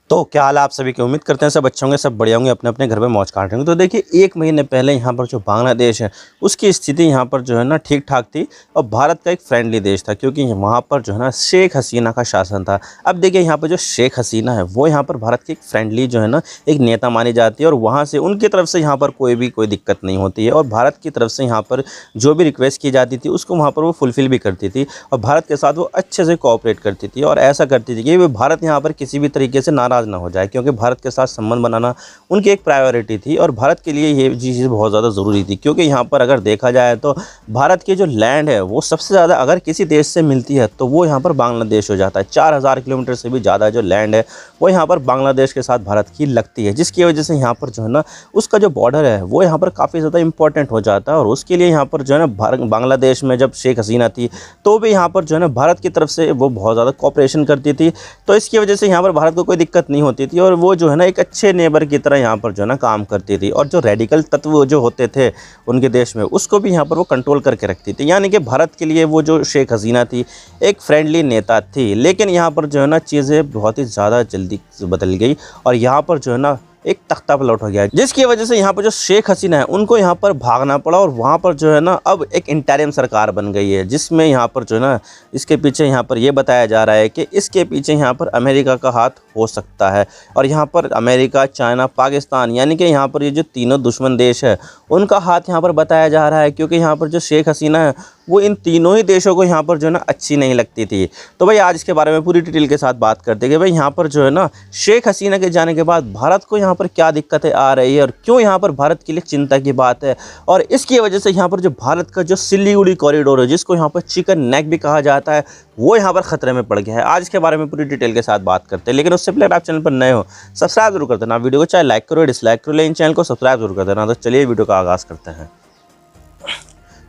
तो क्या हाल है आप सभी की। उम्मीद करते हैं सब अच्छे होंगे, सब बढ़िया होंगे, अपने अपने घर में मौज काट रहे होंगे। तो देखिए 1 महीने पहले यहाँ पर जो बांग्लादेश है उसकी स्थिति यहाँ पर जो है ना ठीक ठाक थी और भारत का एक फ्रेंडली देश था, क्योंकि वहाँ पर जो है ना शेख हसीना का शासन था। अब देखिए यहाँ पर जो शेख हसीना है वो यहाँ पर भारत की एक फ्रेंडली जो है ना एक नेता मानी जाती है और वहाँ से उनकी तरफ से यहाँ पर कोई दिक्कत नहीं होती है और भारत की तरफ से यहाँ पर जो भी रिक्वेस्ट की जाती थी उसको वहाँ पर वो फुलफ़िल भी करती थी और भारत के साथ वो अच्छे से कोऑपरेट करती थी और ऐसा करती थी कि भारत यहाँ पर किसी भी तरीके से नाराज़ ना हो जाए, क्योंकि भारत के साथ संबंध बनाना उनकी एक प्रायोरिटी थी और भारत के लिए ये चीज़ बहुत ज़्यादा ज़रूरी थी। क्योंकि यहाँ पर अगर देखा जाए तो भारत की जो लैंड है वो सबसे ज़्यादा अगर किसी देश से मिलती है तो वो यहाँ पर बांग्लादेश हो जाता है। 4000 किलोमीटर से भी ज़्यादा जो लैंड है वो यहाँ पर बांग्लादेश के साथ भारत की लगती है, जिसकी वजह से यहाँ पर जो है ना उसका जो बॉर्डर है वो यहाँ पर काफ़ी ज़्यादा इंपॉर्टेंट हो जाता है। और उसके लिए यहाँ पर जो है ना बांग्लादेश में जब शेख हसीना थी तो भी यहाँ पर जो है ना भारत की तरफ से वो बहुत ज़्यादा कोऑपरेशन करती थी, तो इसकी वजह से यहाँ पर भारत को कोई दिक्कत नहीं होती थी और वो जो है ना एक अच्छे नेबर की तरह यहाँ पर जो है ना काम करती थी। और जो रेडिकल तत्व जो होते थे उनके देश में उसको भी यहाँ पर वो कंट्रोल करके रखती थी। यानी कि भारत के लिए वो जो शेख हसीना थी एक फ्रेंडली नेता थी। लेकिन यहाँ पर जो है ना चीज़ें बहुत ही ज़्यादा जल्दी बदल गई और यहाँ पर जो है ना एक तख्ता पलट हो गया, जिसकी वजह से यहाँ पर जो शेख हसीना है उनको यहाँ पर भागना पड़ा और वहाँ पर जो है ना अब एक इंटरिम सरकार बन गई है, जिसमें यहाँ पर जो है ना इसके पीछे यहाँ पर ये बताया जा रहा है कि इसके पीछे यहाँ पर अमेरिका का हाथ हो सकता है। और यहाँ पर अमेरिका, चाइना, पाकिस्तान यानी कि यहाँ पर ये जो तीनों दुश्मन देश है उनका हाथ यहाँ पर बताया जा रहा है, क्योंकि यहाँ पर जो शेख हसीना है वो इन तीनों ही देशों को यहाँ पर जो है ना अच्छी नहीं लगती थी। तो भाई आज इसके बारे में पूरी डिटेल के साथ बात करते हैं कि भाई यहाँ पर जो है ना शेख हसीना के जाने के बाद भारत को यहाँ पर क्या दिक्कतें आ रही है और क्यों यहाँ पर भारत के लिए चिंता की बात है। और इसकी वजह से यहाँ पर जो भारत का जो सिलीगुड़ी कॉरिडोर है, जिसको यहाँ पर चिकन नेक भी कहा जाता है, वो यहाँ पर खतरे में पड़ गया है। आज इसके बारे में पूरी डिटेल के साथ बात करते हैं, लेकिन उससे पहले अगर आप चैनल पर नए हो सब्सक्राइब जरूर कर देना। वीडियो को चाहे लाइक करो डिसलाइक करो, लेकिन चैनल को सब्सक्राइब जरूर कर देना। तो चलिए वीडियो का आगाज़ करते हैं।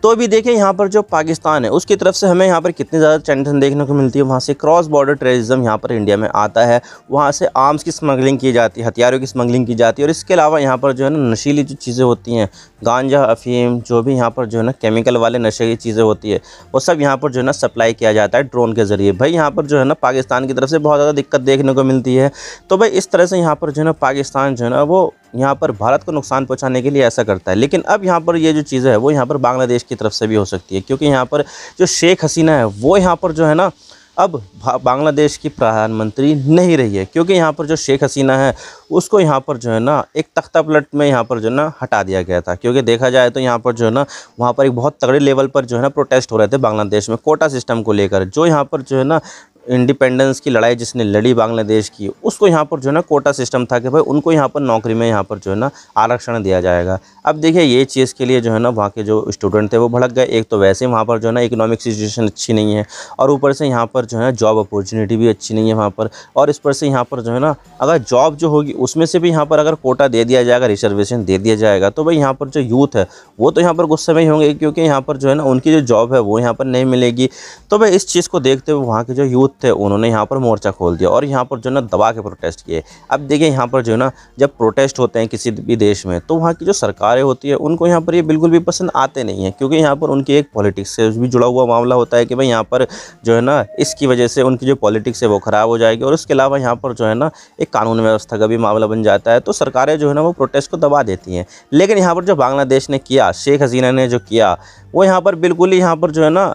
तो अभी देखिए यहाँ पर जो पाकिस्तान है उसकी तरफ से हमें यहाँ पर कितनी ज़्यादा टेंशन देखने को मिलती है। वहाँ से क्रॉस बॉर्डर टेररिज्म यहाँ पर इंडिया में आता है, वहाँ से आर्म्स की स्मगलिंग की जाती है, हथियारों की स्मगलिंग की जाती है। और इसके अलावा यहाँ पर जो है ना नशीली जो चीज़ें होती हैं, गांजा, अफीम, जो भी यहाँ पर जो है ना केमिकल वाले नशे की चीज़ें होती है वो सब यहाँ पर जो है ना सप्लाई किया जाता है ड्रोन के ज़रिए। भाई यहाँ पर जो है ना पाकिस्तान की तरफ से बहुत ज़्यादा दिक्कत देखने को मिलती है। तो भाई इस तरह से यहाँ पर जो है ना पाकिस्तान जो है ना वो यहाँ पर भारत को नुकसान पहुँचाने के लिए ऐसा करता है। लेकिन अब यहाँ पर ये जो चीज़ है वो यहाँ पर बांग्लादेश की तरफ से भी हो सकती है, क्योंकि यहाँ पर जो शेख हसीना है वो यहाँ पर जो है ना अब बांग्लादेश की प्रधानमंत्री नहीं रही है, क्योंकि यहाँ पर जो शेख हसीना है उसको यहाँ पर जो है ना एक तख्ता पलट में यहाँ पर जो है ना हटा दिया गया था। क्योंकि देखा जाए तो यहाँ पर जो है ना वहाँ पर एक बहुत तगड़े लेवल पर जो है ना प्रोटेस्ट हो रहे थे बांग्लादेश में कोटा सिस्टम को लेकर। जो यहाँ पर जो है ना इंडिपेंडेंस की लड़ाई जिसने लड़ी बांग्लादेश की, उसको यहाँ पर जो है ना कोटा सिस्टम था कि भाई उनको यहाँ पर नौकरी में यहाँ पर जो है ना आरक्षण दिया जाएगा। अब देखिए ये चीज़ के लिए जो है ना वहाँ के जो स्टूडेंट थे वो भड़क गए। एक तो वैसे वहाँ पर जो है ना इकोनॉमिक सिचुएशन अच्छी नहीं है और ऊपर से यहाँ पर जो है जॉब अपॉर्चुनिटी भी अच्छी नहीं है वहाँ पर। और इस पर से यहाँ पर जो है ना अगर जॉब जो होगी उसमें से भी यहाँ पर अगर कोटा दे दिया जाएगा, रिजर्वेशन दे दिया जाएगा, तो भाई यहाँ पर जो यूथ है वो तो यहाँ पर गुस्से में ही होंगे, क्योंकि यहाँ पर जो है ना उनकी जो जॉब है वो यहाँ पर नहीं मिलेगी। तो भाई इस चीज़ को देखते हुए वहाँ के जो यूथ थे उन्होंने यहाँ पर मोर्चा खोल दिया और यहाँ पर जो है ना दबा के प्रोटेस्ट किए। अब देखिए यहाँ पर जो है ना जब प्रोटेस्ट होते हैं किसी भी देश में तो वहाँ की जो सरकारें होती है उनको यहाँ पर ये बिल्कुल भी पसंद आते नहीं हैं, क्योंकि यहाँ पर उनकी एक पॉलिटिक्स से भी जुड़ा हुआ मामला होता है कि भाई यहाँ पर जो है ना इसकी वजह से उनकी जो पॉलिटिक्स है वो ख़राब हो जाएगी। और उसके अलावा यहाँ पर जो है ना एक कानून व्यवस्था का भी मामला बन जाता है, तो सरकारें जो है ना वो प्रोटेस्ट को दबा देती हैं। लेकिन यहाँ पर जो बांग्लादेश ने किया, शेख हसीना ने जो किया, वो यहाँ पर बिल्कुल ही यहाँ पर जो है ना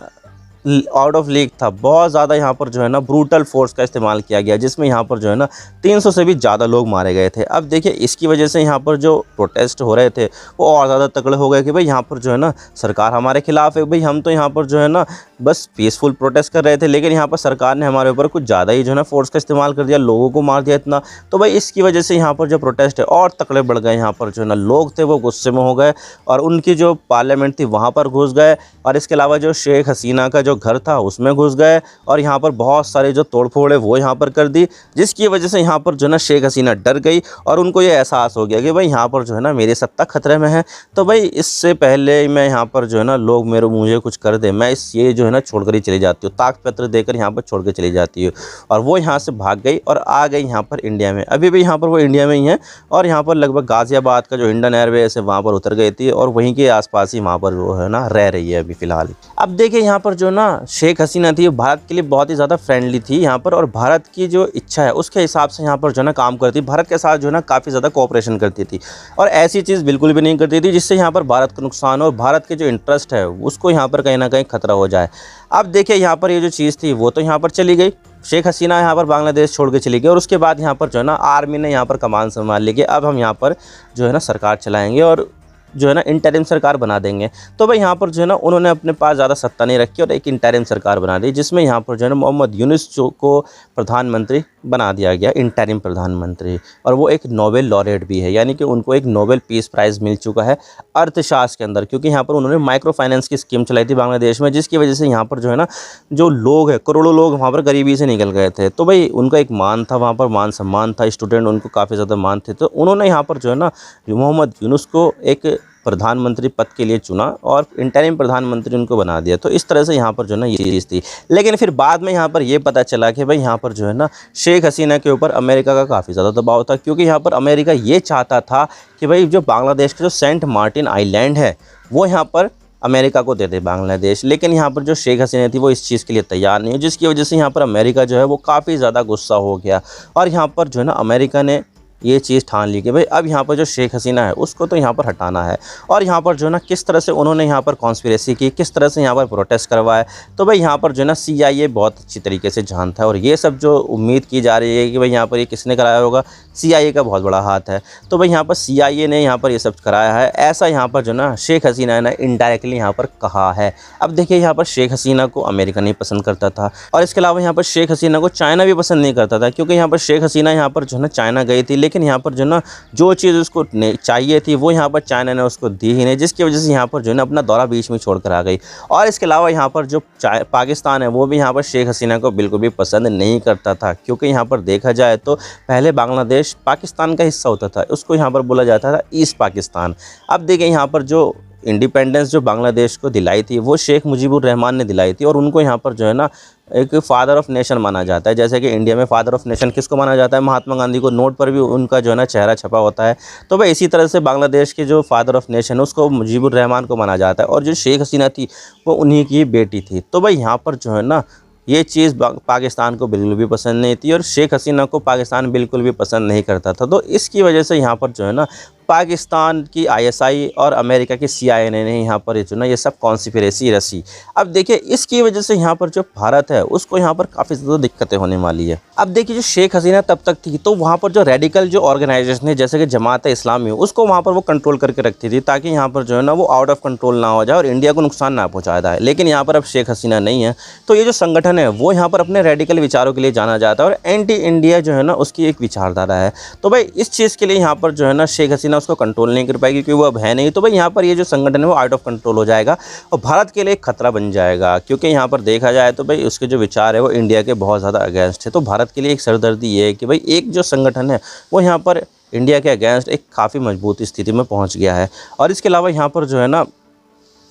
आउट ऑफ लीग था। बहुत ज़्यादा यहाँ पर जो है ना ब्रूटल फोर्स का इस्तेमाल किया गया, जिसमें यहाँ पर जो है ना 300 से भी ज़्यादा लोग मारे गए थे। अब देखिए इसकी वजह से यहाँ पर जो प्रोटेस्ट हो रहे थे वो और ज़्यादा तगड़े हो गए कि भाई यहाँ पर जो है ना सरकार हमारे खिलाफ है। भाई हम तो यहाँ पर जो है ना बस पीसफुल प्रोटेस्ट कर रहे थे, लेकिन यहाँ पर सरकार ने हमारे ऊपर कुछ ज़्यादा ही जो है ना फोर्स का इस्तेमाल कर दिया, लोगों को मार दिया इतना। तो भाई इसकी वजह से यहाँ पर जो प्रोटेस्ट है और तकड़े बढ़ गए। यहाँ पर जो है ना लोग थे वो गुस्से में हो गए और उनकी जो पार्लियामेंट थी वहाँ पर घुस गए। और इसके अलावा जो शेख हसीना का जो घर था उसमें घुस गए और यहाँ पर बहुत सारे जो तोड़फोड़ है वो यहाँ पर कर दी, जिसकी वजह से यहाँ पर जो है ना शेख हसीना डर गई और उनको ये एहसास हो गया कि भाई यहाँ पर जो है ना मेरी सत्ता खतरे में है। तो भाई इससे पहले मैं यहाँ पर जो है ना लोग मुझे कुछ कर दे, मैं ये जो है ना छोड़कर ही चली जाती हूँ, ताक पत्र देकर यहाँ पर छोड़ कर चली जाती हूँ। और वो यहाँ से भाग गई और आ गई यहाँ पर इंडिया में। अभी भी यहाँ पर वो इंडिया में ही है और यहाँ पर लगभग गाज़ियाबाद का जो इंडियन एयरवेज है वहाँ पर उतर गई थी और वहीं के आसपास ही वहाँ पर वो है ना रह रही है अभी फ़िलहाल। अब देखिए यहाँ पर जो ना ना शेख हसीना थी, भारत के लिए बहुत ही ज़्यादा फ्रेंडली थी यहाँ पर, और भारत की जो इच्छा है उसके हिसाब से यहाँ पर जो है ना काम करती, भारत के साथ जो है ना काफ़ी ज़्यादा कोऑपरेशन करती थी, और ऐसी चीज़ बिल्कुल भी नहीं करती थी जिससे यहाँ पर भारत को नुकसान हो और भारत के जो इंटरेस्ट है उसको यहाँ पर कहीं ना कहीं खतरा हो जाए। अब देखिए यहाँ पर ये जो चीज़ थी वो तो यहाँ पर चली गई, शेख हसीना यहाँ पर बांग्लादेश छोड़ के चली गई, और उसके बाद यहाँ पर जो है ना आर्मी ने यहाँ पर कमान संभाल ली कि अब हम यहाँ पर जो है ना सरकार चलाएंगे और जो है ना इंटरिम सरकार बना देंगे। तो भाई यहाँ पर जो है ना उन्होंने अपने पास ज़्यादा सत्ता नहीं रखी और एक इंटरिम सरकार बना दी, जिसमें यहाँ पर जो है ना मोहम्मद यूनुस को प्रधानमंत्री बना दिया गया, इंटरिम प्रधानमंत्री, और वो एक नोबेल लॉरेट भी है, यानी कि उनको एक नोबेल पीस प्राइज़ मिल चुका है अर्थशास्त्र के अंदर, क्योंकि यहाँ पर उन्होंने माइक्रो फाइनेंस की स्कीम चलाई थी बांग्लादेश में, जिसकी वजह से यहाँ पर जो है ना जो लोग हैं, करोड़ों लोग वहाँ पर गरीबी से निकल गए थे। तो भाई उनका एक मान था, वहाँ पर मान सम्मान था, स्टूडेंट उनको काफ़ी ज़्यादा मान थे, तो उन्होंने यहाँ पर जो है ना मोहम्मद यूनुस को एक प्रधानमंत्री पद के लिए चुना और इंटरिम प्रधानमंत्री उनको बना दिया। तो इस तरह से यहाँ पर जो है ना ये चीज़ थी। लेकिन फिर बाद में यहाँ पर ये पता चला कि भाई यहाँ पर जो है ना शेख हसीना के ऊपर अमेरिका का काफ़ी ज़्यादा दबाव था, क्योंकि यहाँ पर अमेरिका ये चाहता था कि भाई जो बांग्लादेश का जो सेंट मार्टिन आइलैंड है वो यहाँ पर अमेरिका को दे दे बांग्लादेश। लेकिन यहाँ पर जो शेख हसीना थी वो इस चीज़ के लिए तैयार नहीं हुई, जिसकी वजह से यहाँ पर अमेरिका जो है वो काफ़ी ज़्यादा गुस्सा हो गया, और यहाँ पर जो है ना अमेरिका ने ये चीज़ ठान ली कि भाई अब यहाँ पर जो शेख हसीना है उसको तो यहाँ पर हटाना है। और यहाँ पर जो है ना किस तरह से उन्होंने यहाँ पर कॉन्स्पिरेसी की, किस तरह से यहाँ पर प्रोटेस्ट करवाए, तो भाई यहाँ पर जो है ना CIA बहुत अच्छी तरीके से जानता है, और ये सब जो उम्मीद की जा रही है कि भाई यहाँ पर ये किसने कराया होगा, CIA का बहुत बड़ा हाथ है। तो भाई यहाँ पर CIA ने यहाँ पर ये सब कराया है, ऐसा यहाँ पर जो ना शेख हसीना ने इनडायरेक्टली यहाँ पर कहा है। अब देखिए यहाँ पर शेख हसीना को अमेरिका नहीं पसंद करता था, और इसके अलावा यहाँ पर शेख हसीना को चाइना भी पसंद नहीं करता था, क्योंकि यहाँ पर शेख हसीना यहाँ पर जो है ना चाइना गई थी, लेकिन यहाँ पर जो ना जो चीज़ उसको चाहिए थी वो यहाँ पर चाइना ने उसको दी ही नहीं, जिसकी वजह से यहाँ पर जो है ना अपना दौरा बीच में छोड़कर आ गई। और इसके अलावा यहाँ पर जो पाकिस्तान है वो भी यहाँ पर शेख हसीना को बिल्कुल भी पसंद नहीं करता था, क्योंकि यहाँ पर देखा जाए तो पहले बांग्लादेश पाकिस्तान का हिस्सा होता था, उसको यहाँ पर बोला जाता था ईस्ट पाकिस्तान। अब देखिए यहाँ पर जो इंडिपेंडेंस जो बांग्लादेश को दिलाई थी वो शेख मुजीबुर रहमान ने दिलाई थी, और उनको यहाँ पर जो है ना एक फादर ऑफ नेशन माना जाता है। जैसे कि इंडिया में फादर ऑफ नेशन किसको माना जाता है, महात्मा गांधी को, नोट पर भी उनका जो है ना चेहरा छपा होता है। तो भाई इसी तरह से बांग्लादेश के जो फादर ऑफ नेशन है उसको मुजीबुर रहमान को माना जाता है, और जो शेख हसीना थी वो उन्हीं की बेटी थी। तो भाई यहाँ पर जो है ना ये चीज़ पाकिस्तान को बिल्कुल भी पसंद नहीं थी, और शेख हसीना को पाकिस्तान बिल्कुल भी पसंद नहीं करता था। तो इसकी वजह से यहाँ पर जो है ना पाकिस्तान की ISI और अमेरिका की CIA ने यहाँ पर जो ना ये सब कॉन्स्पिरेसी रची। अब देखिए इसकी वजह से यहाँ पर जो भारत है उसको यहाँ पर काफ़ी ज़्यादा दिक्कतें होने वाली है। अब देखिए जो शेख हसीना तब तक थी तो वहाँ पर जो रेडिकल जो ऑर्गेनाइजेशन है जैसे कि जमात इस्लामी उसको वहाँ पर वो कंट्रोल करके रखती थी, ताकि यहाँ पर जो है ना वो आउट ऑफ कंट्रोल ना हो जाए और इंडिया को नुकसान ना पहुँचाया जाए। लेकिन यहाँ पर अब शेख हसीना नहीं है, तो ये जो संगठन है वो यहाँ पर अपने रेडिकल विचारों के लिए जाना जाता है, और एंटी इंडिया जो है ना उसकी एक विचारधारा है। तो भाई इस चीज़ के लिए यहाँ पर जो है ना शेख हसीना उसको कंट्रोल नहीं कर पाएगी, क्योंकि वो अब है नहीं। तो भाई यहाँ पर ये जो संगठन है वो आउट ऑफ कंट्रोल हो जाएगा और भारत के लिए खतरा बन जाएगा, क्योंकि यहाँ पर देखा जाए तो भाई उसके जो विचार है वो इंडिया के बहुत ज़्यादा अगेंस्ट है। तो भारत के लिए एक सरदर्दी ये है कि भाई एक जो संगठन है वो यहाँ पर इंडिया के अगेंस्ट एक काफ़ी मजबूत स्थिति में पहुँच गया है। और इसके अलावा यहाँ पर जो है ना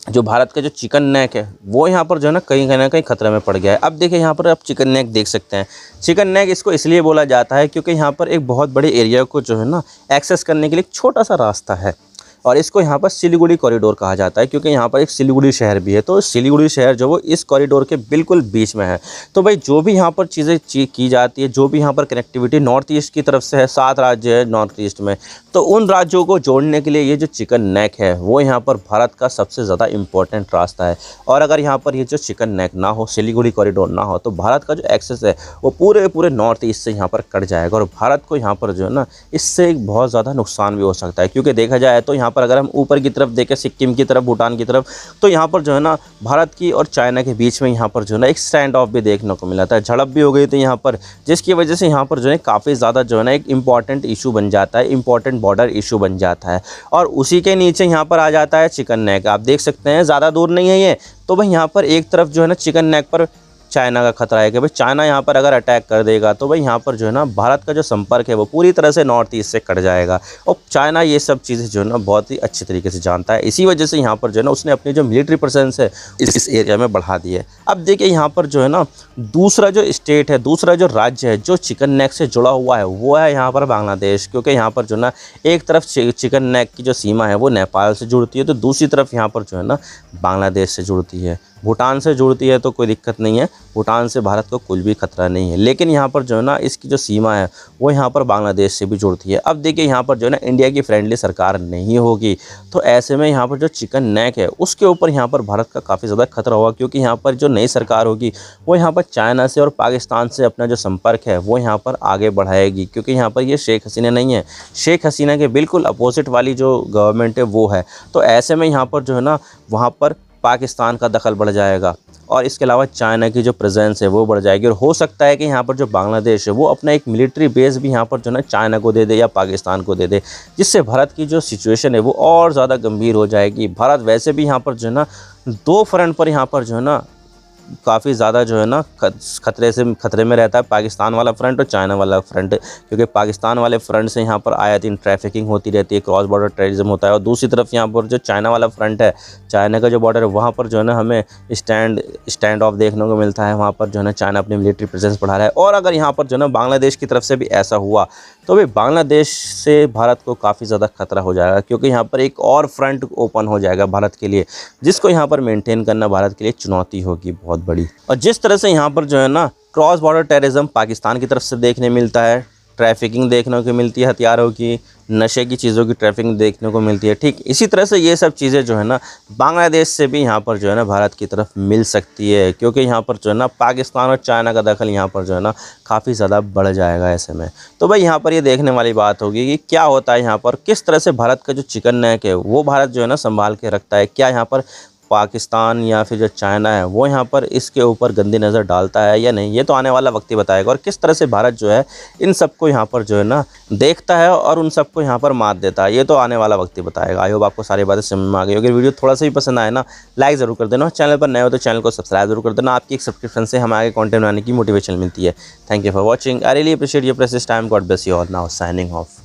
जो भारत का जो चिकन नेक है वो यहाँ पर जो है ना कहीं ना कहीं खतरे में पड़ गया है। अब देखिए यहाँ पर आप चिकन नेक देख सकते हैं। चिकन नेक इसको इसलिए बोला जाता है क्योंकि यहाँ पर एक बहुत बड़े एरिया को जो है ना एक्सेस करने के लिए एक छोटा सा रास्ता है, और इसको यहाँ पर सिलीगुड़ी कॉरिडोर कहा जाता है, क्योंकि यहाँ पर एक सिलीगुड़ी शहर भी है। तो सिलीगुड़ी शहर जो वो इस कॉरिडोर के बिल्कुल बीच में है। तो भाई जो भी यहाँ पर चीज़ें की जाती है, जो भी यहाँ पर कनेक्टिविटी नॉर्थ ईस्ट की तरफ से है, 7 राज्य है नॉर्थ ईस्ट में, तो उन राज्यों को जोड़ने के लिए ये जो चिकन नेक है वो यहाँ पर भारत का सबसे ज़्यादा इम्पोर्टेंट रास्ता है। और अगर यहाँ पर ये जो चिकन नेक ना हो, सिलीगुड़ी कॉरिडोर ना हो, तो भारत का जो एक्सेस है वो पूरे नॉर्थ ईस्ट से यहाँ पर कट जाएगा, और भारत को यहाँ पर जो है ना इससे एक बहुत ज़्यादा नुकसान भी हो सकता है। क्योंकि देखा जाए तो यहाँ पर अगर हम ऊपर की तरफ देखें, सिक्किम की तरफ, भूटान की तरफ, तो यहाँ पर जो है ना भारत की और चाइना के बीच में यहाँ पर जो है ना एक स्टैंड ऑफ भी देखने को मिला था, झड़प भी हो गई थी यहाँ पर, जिसकी वजह से यहाँ पर जो है काफ़ी ज़्यादा जो है ना एक इम्पॉर्टेंट इशू बन जाता है, इम्पॉर्टेंट बॉर्डर इशू बन जाता है। और उसी के नीचे यहाँ पर आ जाता है चिकन नेक। आप देख सकते हैं ज़्यादा दूर नहीं है ये। तो भाई यहाँ पर एक तरफ जो है ना चिकन नेक पर चाइना का खतरा है कि भाई चाइना यहाँ पर अगर अटैक कर देगा तो भाई यहाँ पर जो है ना भारत का जो संपर्क है वो पूरी तरह से नॉर्थ ईस्ट से कट जाएगा। और चाइना ये सब चीज़ें जो है ना बहुत ही अच्छी तरीके से जानता है। इसी वजह से यहाँ पर जो है ना उसने अपनी जो मिलिट्री प्रेजेंस है इस एरिया में बढ़ा दी है। अब देखिए यहाँ पर जो है ना दूसरा जो स्टेट है, दूसरा जो राज्य है जो चिकन नेक से जुड़ा हुआ है वो है यहाँ पर बांग्लादेश। क्योंकि यहाँ पर जो है ना एक तरफ चिकन नेक की जो सीमा है वो नेपाल से जुड़ती है, तो दूसरी तरफ यहाँ पर जो है ना बांग्लादेश से जुड़ती है। भूटान से जुड़ती है तो कोई दिक्कत नहीं है, भूटान से भारत को कुछ भी खतरा नहीं है। लेकिन यहाँ पर जो है ना इसकी जो सीमा है वो यहाँ पर बांग्लादेश से भी जुड़ती है। अब देखिए यहाँ पर जो है ना इंडिया की फ्रेंडली सरकार नहीं होगी, तो ऐसे में यहाँ पर जो चिकन नेक है उसके ऊपर यहाँ पर भारत का काफ़ी ज़्यादा खतरा होगा, क्योंकि यहाँ पर जो नई सरकार होगी वो यहाँ पर चाइना से और पाकिस्तान से अपना जो संपर्क है वो यहाँ पर आगे बढ़ाएगी, क्योंकि यहाँ पर ये शेख हसीना नहीं है, शेख हसीना के बिल्कुल अपोजिट वाली जो गवर्नमेंट है वो है। तो ऐसे में यहाँ पर जो है ना वहाँ पर पाकिस्तान का दखल बढ़ जाएगा और इसके अलावा चाइना की जो प्रेजेंस है वो बढ़ जाएगी, और हो सकता है कि यहाँ पर जो बांग्लादेश है वो अपना एक मिलिट्री बेस भी यहाँ पर जो है ना चाइना को दे दे या पाकिस्तान को दे दे, जिससे भारत की जो सिचुएशन है वो और ज़्यादा गंभीर हो जाएगी। भारत वैसे भी यहाँ पर जो है ना दो फ्रंट पर यहाँ पर जो है ना काफ़ी ज़्यादा जो है ना खतरे में रहता है, पाकिस्तान वाला फ्रंट और चाइना वाला फ्रंट, क्योंकि पाकिस्तान वाले फ्रंट से यहाँ पर आया दिन ट्रैफिकिंग होती रहती है, क्रॉस बॉर्डर टेररिज्म होता है, और दूसरी तरफ यहाँ पर जो चाइना वाला फ्रंट है, चाइना का जो बॉर्डर है वहाँ पर जो है ना हमें स्टैंड ऑफ देखने को मिलता है, वहाँ पर जो है ना चाइना अपनी मिलिट्री प्रेजेंस बढ़ा रहा है। और अगर यहाँ पर जो है ना बांग्लादेश की तरफ से भी ऐसा हुआ तो भी बांग्लादेश से भारत को काफ़ी ज़्यादा खतरा हो जाएगा, क्योंकि यहाँ पर एक और फ्रंट ओपन हो जाएगा भारत के लिए, जिसको यहाँ पर मेंटेन करना भारत के लिए चुनौती होगी बहुत बड़ी। और जिस तरह से यहाँ पर जो है ना क्रॉस बॉर्डर टेररिज्म पाकिस्तान की तरफ से देखने मिलता है, ट्रैफिकिंग देखने को मिलती है, हथियारों की, नशे की चीज़ों की ट्रैफिकिंग देखने को मिलती है, ठीक इसी तरह से ये सब चीज़ें जो है ना बांग्लादेश से भी यहाँ पर जो है ना भारत की तरफ मिल सकती है, क्योंकि यहाँ पर जो है ना पाकिस्तान और चाइना का दखल यहाँ पर जो है ना काफ़ी ज़्यादा बढ़ जाएगा ऐसे में। तो भाई यहाँ पर ये देखने वाली बात होगी कि क्या होता है यहाँ पर, किस तरह से भारत का जो चिकन नेक है वो भारत जो है ना संभाल के रखता है, क्या यहाँ पर पाकिस्तान या फिर जो चाइना है वो यहाँ पर इसके ऊपर गंदी नज़र डालता है या नहीं, ये तो आने वाला वक्त ही बताएगा। और किस तरह से भारत जो है इन सबको यहाँ पर जो है ना देखता है और उन सबको यहाँ पर मात देता है, ये तो आने वाला वक्त ही बताएगा। आई होप आपको सारी बातें समझ में आ गई। अगर वीडियो थोड़ा सा भी पसंद आए ना लाइक ज़रूर कर देना, चैनल पर नए हो तो चैनल को सब्सक्राइब जरूर कर देना, आपकी एक सब्सक्रिप्शन से हमें आगे कॉन्टेंट बनाने की मोटिवेशन मिलती है। Thank you for watching, I really appreciate your precious time, God bless you all, now signing off.